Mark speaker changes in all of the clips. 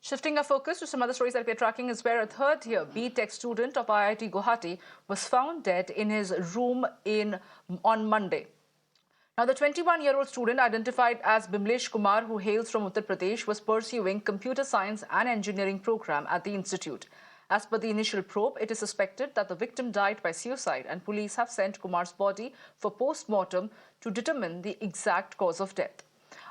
Speaker 1: Shifting our focus to some other stories that we're tracking is where a third-year B.Tech student of IIT Guwahati was found dead in his room on Monday. Now, the 21-year-old student, identified as Bimlesh Kumar, who hails from Uttar Pradesh, was pursuing computer science and engineering program at the institute. As per the initial probe, it is suspected that the victim died by suicide, and police have sent Kumar's body for post-mortem to determine the exact cause of death.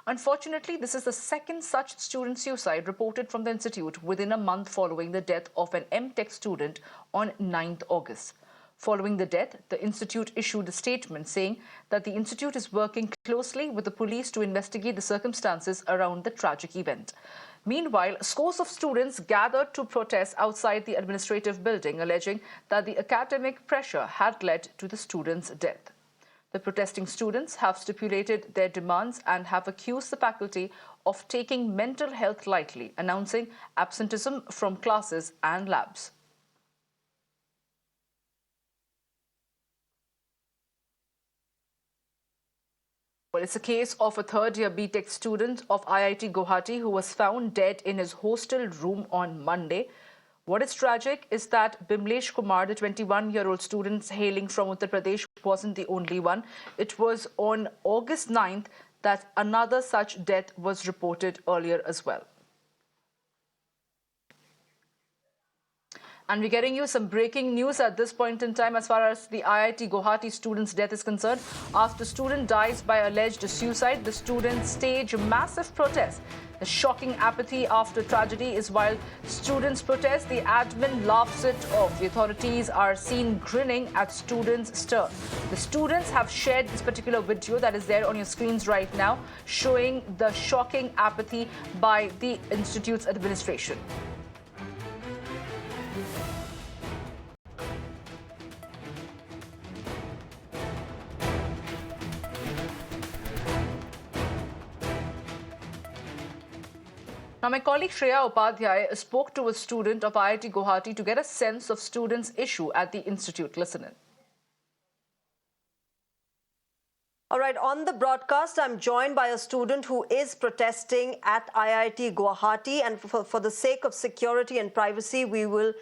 Speaker 1: Unfortunately, this is the second such student suicide reported from the institute within a month following the death of an M.Tech student on 9th August. Following the death, the institute issued a statement saying that the institute is working closely with the police to investigate the circumstances around the tragic event. Meanwhile, scores of students gathered to protest outside the administrative building, alleging that the academic pressure had led to the student's death. The protesting students have stipulated their demands and have accused the faculty of taking mental health lightly, announcing absenteeism from classes and labs. Well, it's a case of a third-year B.Tech student of IIT Guwahati who was found dead in his hostel room on Monday. What is tragic is that Bimlesh Kumar, the 21-year-old student hailing from Uttar Pradesh, wasn't the only one. It was on August 9th that another such death was reported earlier as well. And we're getting you some breaking news at this point in time as far as the IIT Guwahati student's death is concerned. After student dies by alleged suicide, the students stage massive protest. The shocking apathy after tragedy is while students protest, the admin laughs it off. The authorities are seen grinning at students' stir. The students have shared this particular video that is there on your screens right now, showing the shocking apathy by the institute's administration. Now, my colleague Shreya Upadhyay spoke to a student of IIT Guwahati to get a sense of students' issue at the institute. Listen in.
Speaker 2: All right, on the broadcast, I'm joined by a student who is protesting at IIT Guwahati, and for the sake of security and privacy, we will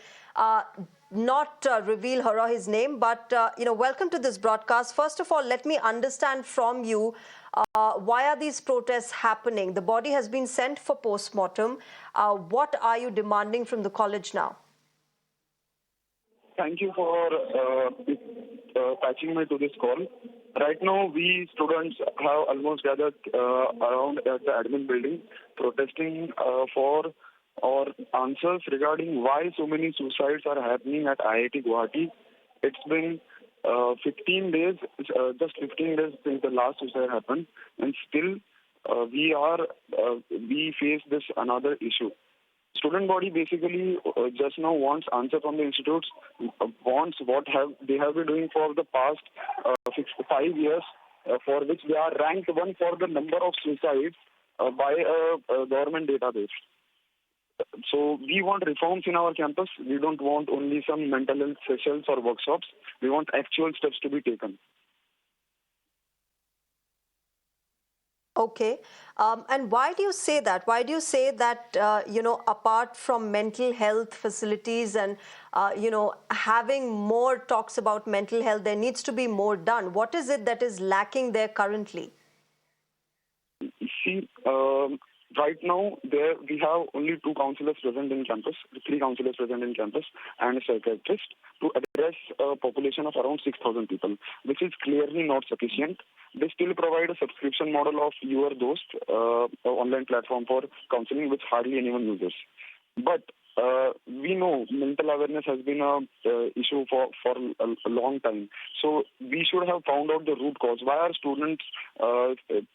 Speaker 2: not reveal her or his name, but, welcome to this broadcast. First of all, let me understand from you, why are these protests happening? The body has been sent for post-mortem. What are you demanding from the college now?
Speaker 3: Thank you for patching me to this call. Right now, we students have almost gathered around at the admin building protesting for our answers regarding why so many suicides are happening at IIT Guwahati. It's been 15 days, just 15 days since the last suicide happened, and still we face this another issue. Student body basically just now wants answer from the institutes, wants what they have been doing for the past 5 years, for which they are ranked one for the number of suicides by a government database. So we want reforms in our campus. We don't want only some mental health sessions or workshops. We want actual steps to be taken.
Speaker 2: Okay. And why do you say that? Why do you say that, apart from mental health facilities and, having more talks about mental health, there needs to be more done? What is it that is lacking there currently?
Speaker 3: See, right now, we have only 2 counselors present in campus, 3 counselors present in campus, and a psychiatrist to address a population of around 6,000 people, which is clearly not sufficient. They still provide a subscription model of Your Dost, online platform for counseling, which hardly anyone uses. But we know mental awareness has been a issue for a long time. So we should have found out the root cause. Why are students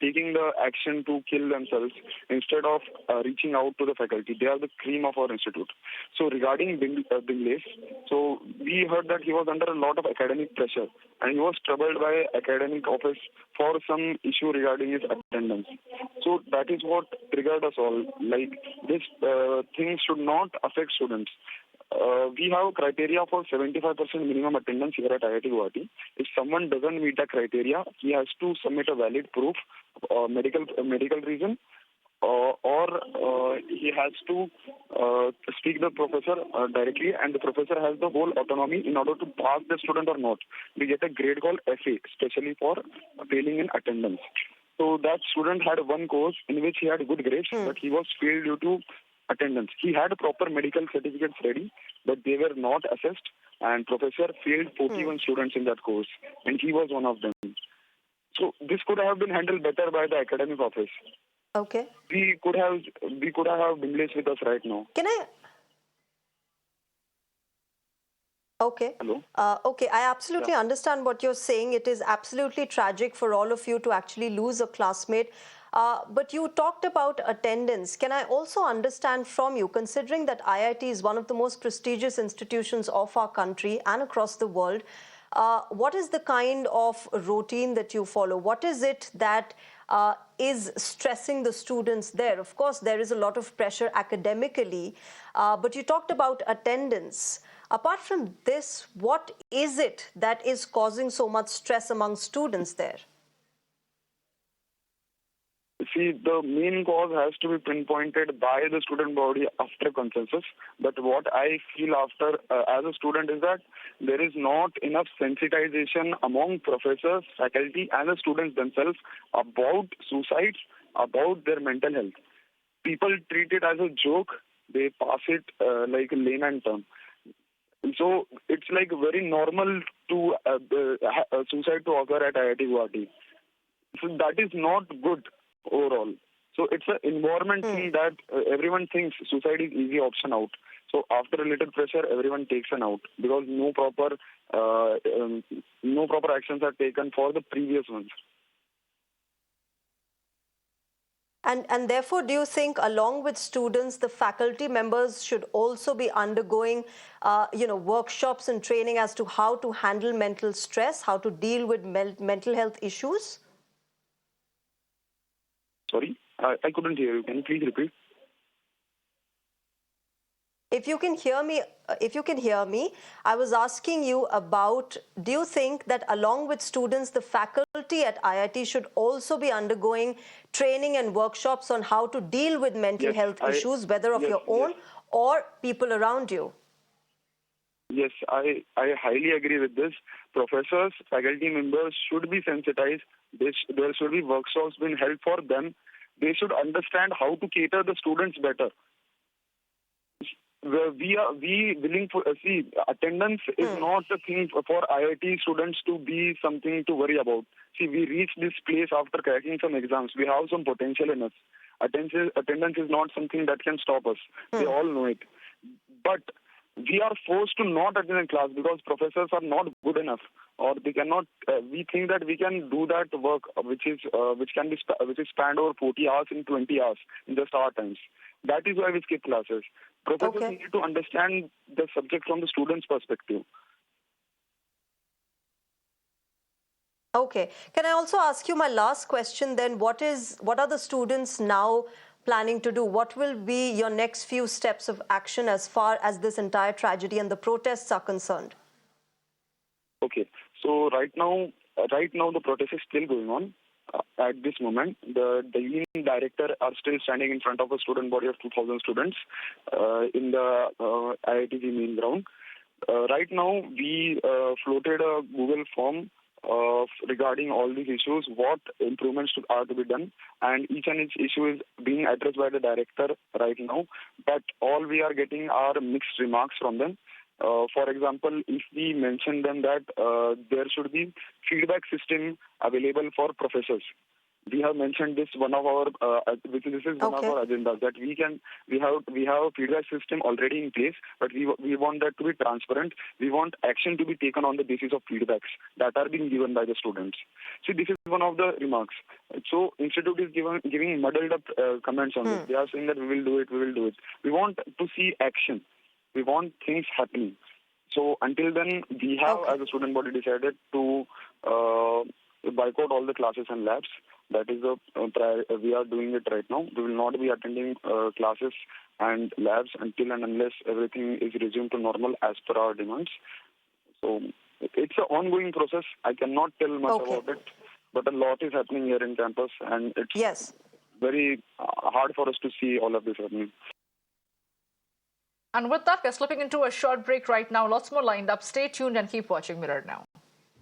Speaker 3: taking the action to kill themselves instead of reaching out to the faculty? They are the cream of our institute. So regarding Binglesh, so we heard that he was under a lot of academic pressure and he was troubled by academic office for some issue regarding his attendance. So that is what triggered us all. Like this thing should not affect students. We have criteria for 75% minimum attendance here at IIT Guwahati. If someone doesn't meet the criteria, he has to submit a valid proof, medical reason, or he has to speak the professor directly, and the professor has the whole autonomy in order to pass the student or not. We get a grade called FA, especially for failing in attendance. So that student had one course in which he had good grades, but he was failed due to attendance. He had proper medical certificates ready, but they were not assessed, and professor failed 41 students in that course, and he was one of them. So this could have been handled better by the academic office.
Speaker 2: Okay.
Speaker 3: We could have Bimlesh with us right now.
Speaker 2: Can I? Okay.
Speaker 3: Hello.
Speaker 2: Okay, I absolutely understand what you're saying. It is absolutely tragic for all of you to actually lose a classmate. But you talked about attendance. Can I also understand from you, considering that IIT is one of the most prestigious institutions of our country and across the world, what is the kind of routine that you follow? What is it that is stressing the students there? Of course, there is a lot of pressure academically, but you talked about attendance. Apart from this, what is it that is causing so much stress among students there?
Speaker 3: See, the main cause has to be pinpointed by the student body after consensus. But what I feel after as a student is that there is not enough sensitization among professors, faculty, and the students themselves about suicides, about their mental health. People treat it as a joke. They pass it like a layman term. So it's like very normal to suicide to occur at IIT Guwahati. So that is not good overall. So it's an environment thing that everyone thinks suicide is easy option out. So after a little pressure, everyone takes an out because no proper actions are taken for the previous ones.
Speaker 2: And therefore, do you think along with students, the faculty members should also be undergoing, workshops and training as to how to handle mental stress, how to deal with mental health issues?
Speaker 3: Sorry, I couldn't hear you. Can you please repeat?
Speaker 2: If you can hear me, I was asking you about, do you think that along with students, the faculty at IIT should also be undergoing training and workshops on how to deal with mental health issues, whether of your own or people around you?
Speaker 3: Yes, I highly agree with this. Professors, faculty members should be sensitized. There should be workshops being held for them. They should understand how to cater the students better. We willing for see attendance is not a thing for IIT students to be something to worry about. See, we reached this place after cracking some exams. We have some potential in us. Attendance is not something that can stop us. They all know it. But we are forced to not attend a class because professors are not good enough, or they cannot. We think that we can do that work, which is spanned over 40 hours in 20 hours in just our times. That is why we skip classes. Professors need to understand the subject from the student's perspective.
Speaker 2: Okay. Can I also ask you my last question then? What are the students now planning to do? What will be your next few steps of action as far as this entire tragedy and the protests are concerned?
Speaker 3: Okay. So right now the protest is still going on. At this moment, the union director are still standing in front of a student body of 2,000 students in the IIT main ground. Right now, we floated a Google form regarding all these issues, what improvements are to be done, and each issue is being addressed by the director right now. But all we are getting are mixed remarks from them. For example, if we mention them that there should be feedback system available for professors. We have mentioned this one of our of our agendas that we have a feedback system already in place, but we want that to be transparent. We want action to be taken on the basis of feedbacks that are being given by the students. See, this is one of the remarks. So institute is giving muddled up comments on this. They are saying that we will do it. We want to see action. We want things happening. So until then, we have, as a student body, decided to boycott all the classes and labs. That is we are doing it right now. We will not be attending classes and labs until and unless everything is resumed to normal as per our demands. So it's an ongoing process. I cannot tell much about it, but a lot is happening here in campus, and very hard for us to see all of this happening.
Speaker 1: And with that, we're slipping into a short break right now. Lots more lined up. Stay tuned and keep watching Mirror Now.